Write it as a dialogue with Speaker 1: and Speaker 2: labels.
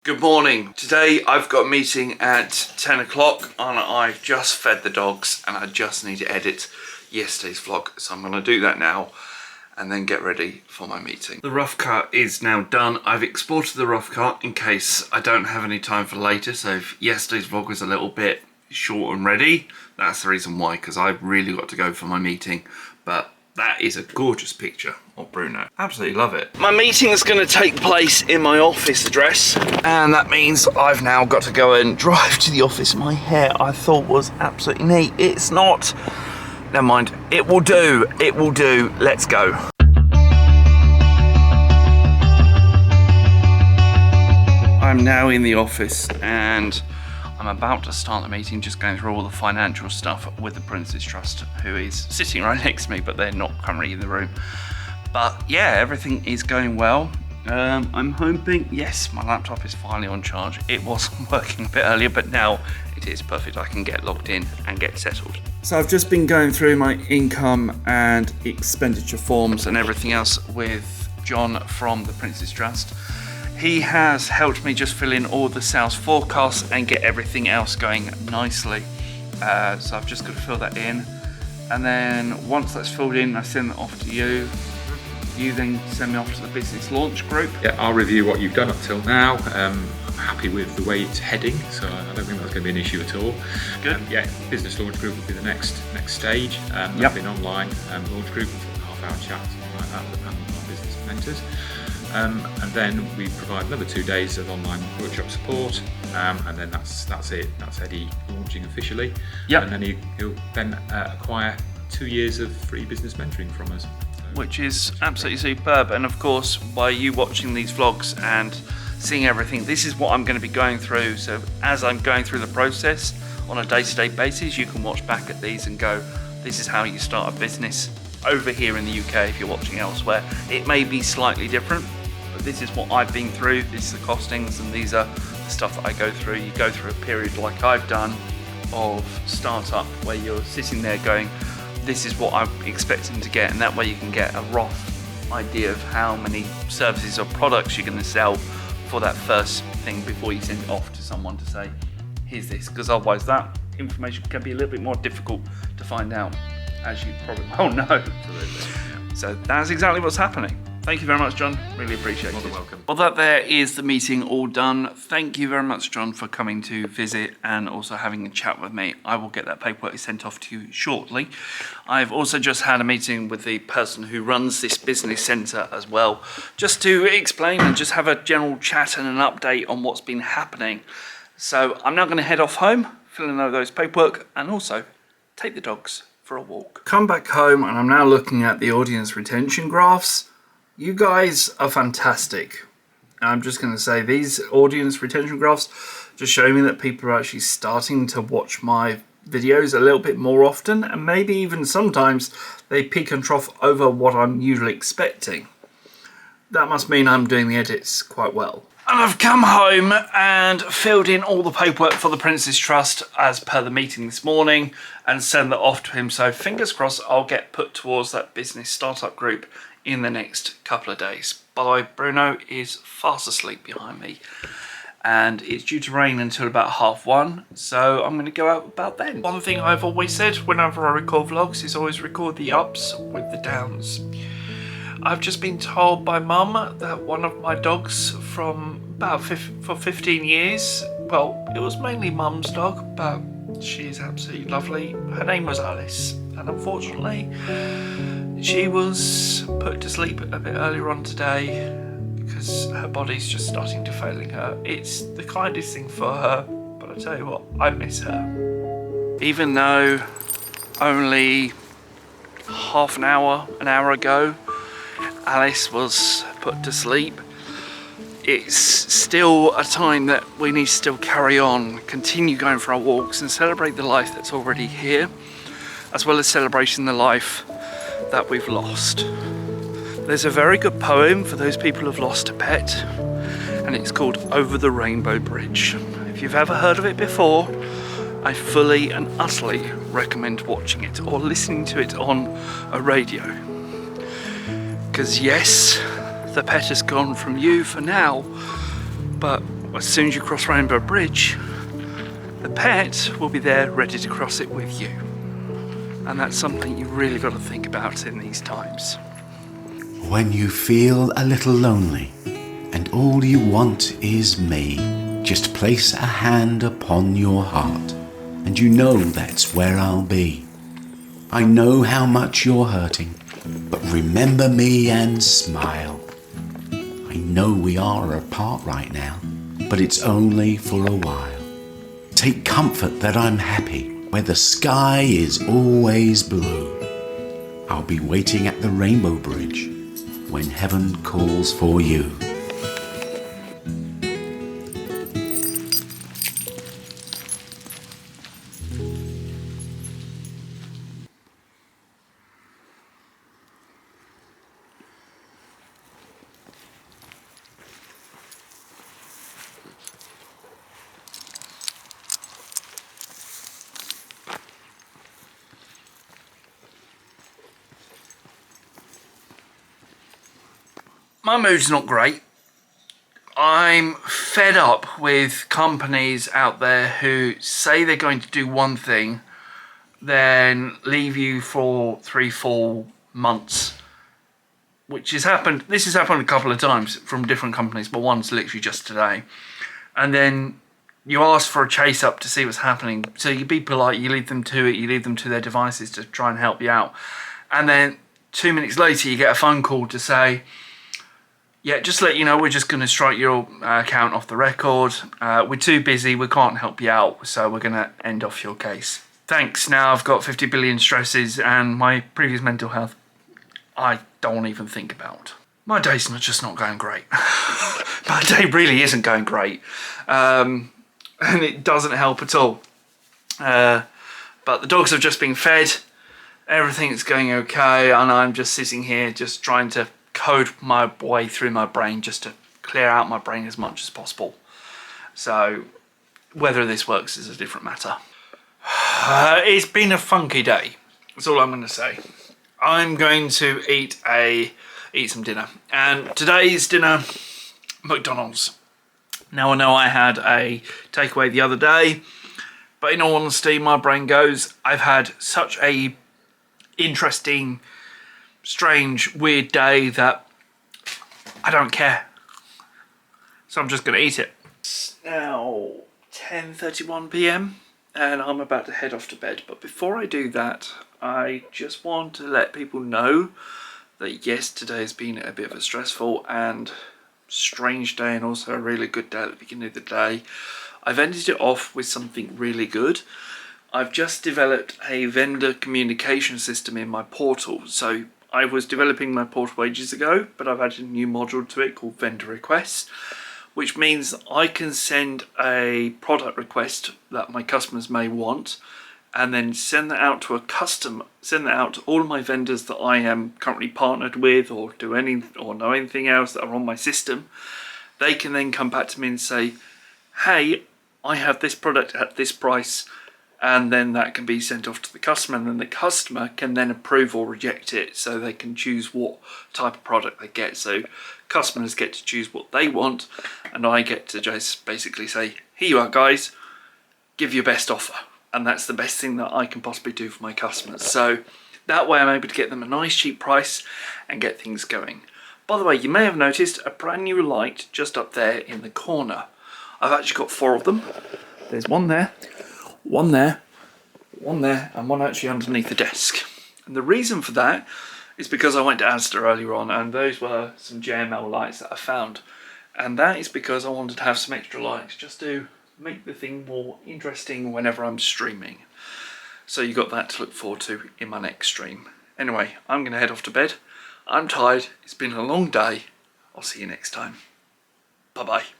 Speaker 1: Good morning. Today I've got a meeting at 10 o'clock and I've just fed the dogs and I just need to edit yesterday's vlog. So I'm going to do that now and then get ready for my meeting. The rough cut is now done. I've exported the rough cut in case I don't have any time for later. So if yesterday's vlog was a little bit short and ready, that's the reason why, because I've really got to go for my meeting. But that is a gorgeous picture of Bruno. Absolutely love it. My meeting is going to take place in my office address, and that means I've now got to go and drive to the office. My hair I thought was absolutely neat. It's not. Never mind. It will do. It will do. Let's go. I'm now in the office and I'm about to start the meeting, just going through all the financial stuff with the Prince's Trust, who is sitting right next to me, but they're not currently in the room. But yeah, everything is going well. I'm hoping, yes, my laptop is finally on charge. It wasn't working a bit earlier, but now it is perfect. I can get logged in and get settled. So I've just been going through my income and expenditure forms and everything else with John from the Prince's Trust. He has helped me just fill in all the sales forecasts and get everything else going nicely. So I've just got to fill that in. And then once that's filled in, I send it off to you. You then send me off to the business launch group.
Speaker 2: Yeah, I'll review what you've done up till now. I'm happy with the way it's heading, so I don't think that's going to be an issue at all.
Speaker 1: Good.
Speaker 2: Yeah, business launch group will be the next stage. That'll be an online launch group, half-hour chat, something like that, with a panel of business mentors. And then we provide another 2 days of online workshop support, and then that's it. That's Eddie launching officially.
Speaker 1: Yep.
Speaker 2: And then he'll then acquire 2 years of free business mentoring from us.
Speaker 1: Which is absolutely superb. And of course, by you watching these vlogs and seeing everything, this is what I'm going to be going through. So as I'm going through the process on a day-to-day basis, you can watch back at these and go, this is how you start a business over here in the UK. If you're watching elsewhere, it may be slightly different, but this is what I've been through. This is the costings and these are the stuff that I go through. You go through a period like I've done of startup where you're sitting there going, this is what I'm expecting to get, and that way you can get a rough idea of how many services or products you're going to sell for that first thing before you send it off to someone to say, here's this, because otherwise that information can be a little bit more difficult to find out, as you probably well know. Absolutely. So that's exactly what's happening. Thank you very much, John. Really appreciate it.
Speaker 2: You're welcome.
Speaker 1: Well, that there is the meeting all done. Thank you very much, John, for coming to visit and also having a chat with me. I will get that paperwork sent off to you shortly. I've also just had a meeting with the person who runs this business centre as well, just to explain and just have a general chat and an update on what's been happening. So I'm now going to head off home, fill in all those paperwork, and also take the dogs for a walk. Come back home and I'm now looking at the audience retention graphs. You guys are fantastic. I'm just going to say these audience retention graphs just show me that people are actually starting to watch my videos a little bit more often, and maybe even sometimes they peak and trough over what I'm usually expecting. That must mean I'm doing the edits quite well. And I've come home and filled in all the paperwork for the Prince's Trust as per the meeting this morning and send that off to him. So fingers crossed I'll get put towards that business startup group in the next couple of days. By the way, Bruno is fast asleep behind me and it's due to rain until about 1:30, so I'm going to go out about then. One thing I've always said whenever I record vlogs is always record the ups with the downs. I've just been told by Mum that one of my dogs from for 15 years, well, it was mainly Mum's dog, but she is absolutely lovely. Her name was Alice, and unfortunately she was put to sleep a bit earlier on today because her body's just starting to failing her. It's the kindest thing for her, but I tell you what, I miss her. Even though only half an hour ago, Alice was put to sleep, it's still a time that we need to still carry on, continue going for our walks and celebrate the life that's already here, as well as celebrating the life that we've lost. There's a very good poem for those people who've lost a pet, and it's called Over the Rainbow Bridge. If you've ever heard of it before, I fully and utterly recommend watching it or listening to it on a radio. Because yes, the pet has gone from you for now, but as soon as you cross Rainbow Bridge, the pet will be there ready to cross it with you. And that's something you really got to think about in these times.
Speaker 3: When you feel a little lonely and all you want is me, just place a hand upon your heart and you know that's where I'll be. I know how much you're hurting, but remember me and smile. I know we are apart right now, but it's only for a while. Take comfort that I'm happy where the sky is always blue. I'll be waiting at the Rainbow Bridge when heaven calls for you.
Speaker 1: My mood's not great. I'm fed up with companies out there who say they're going to do one thing, then leave you for 3-4 months, which has happened. This has happened a couple of times from different companies, but one's literally just today. And then you ask for a chase up to see what's happening. So you be polite, you leave them to it, you leave them to their devices to try and help you out. And then 2 minutes later, you get a phone call to say, yeah, just to let you know, we're just going to strike your account off the record. We're too busy, we can't help you out, so we're going to end off your case. Thanks, now I've got 50 billion stresses and my previous mental health I don't even think about. My day's just not going great. My day really isn't going great. And it doesn't help at all. But the dogs have just been fed, everything's going okay, and I'm just sitting here just trying to code my way through my brain just to clear out my brain as much as possible. So whether this works is a different matter. It's been a funky day. That's all I'm going to say. I'm going to eat some dinner, and today's dinner, McDonald's. Now I know I had a takeaway the other day, but in all honesty, my brain goes, I've had such a interesting, strange, weird day that I don't care. So I'm just going to eat it. It's now 10:31 p.m. and I'm about to head off to bed. But before I do that, I just want to let people know that yes, today has been a bit of a stressful and strange day, and also a really good day at the beginning of the day. I've ended it off with something really good. I've just developed a vendor communication system in my portal. So I was developing my portal ages ago, but I've added a new module to it called vendor requests, which means I can send a product request that my customers may want, and then send that out to send that out to all of my vendors that I am currently partnered with, or know anything else that are on my system. They can then come back to me and say, hey, I have this product at this price, and then that can be sent off to the customer, and then the customer can then approve or reject it, so they can choose what type of product they get. So customers get to choose what they want, and I get to just basically say, here you are guys, give your best offer. And that's the best thing that I can possibly do for my customers. So that way I'm able to get them a nice cheap price and get things going. By the way, you may have noticed a brand new light just up there in the corner. I've actually got 4 of them. There's one there, one there, one there, and one actually underneath the desk. And the reason for that is because I went to Asda earlier on, and those were some JML lights that I found. And that is because I wanted to have some extra lights just to make the thing more interesting whenever I'm streaming. So you got that to look forward to in my next stream. Anyway, I'm going to head off to bed. I'm tired. It's been a long day. I'll see you next time. Bye bye.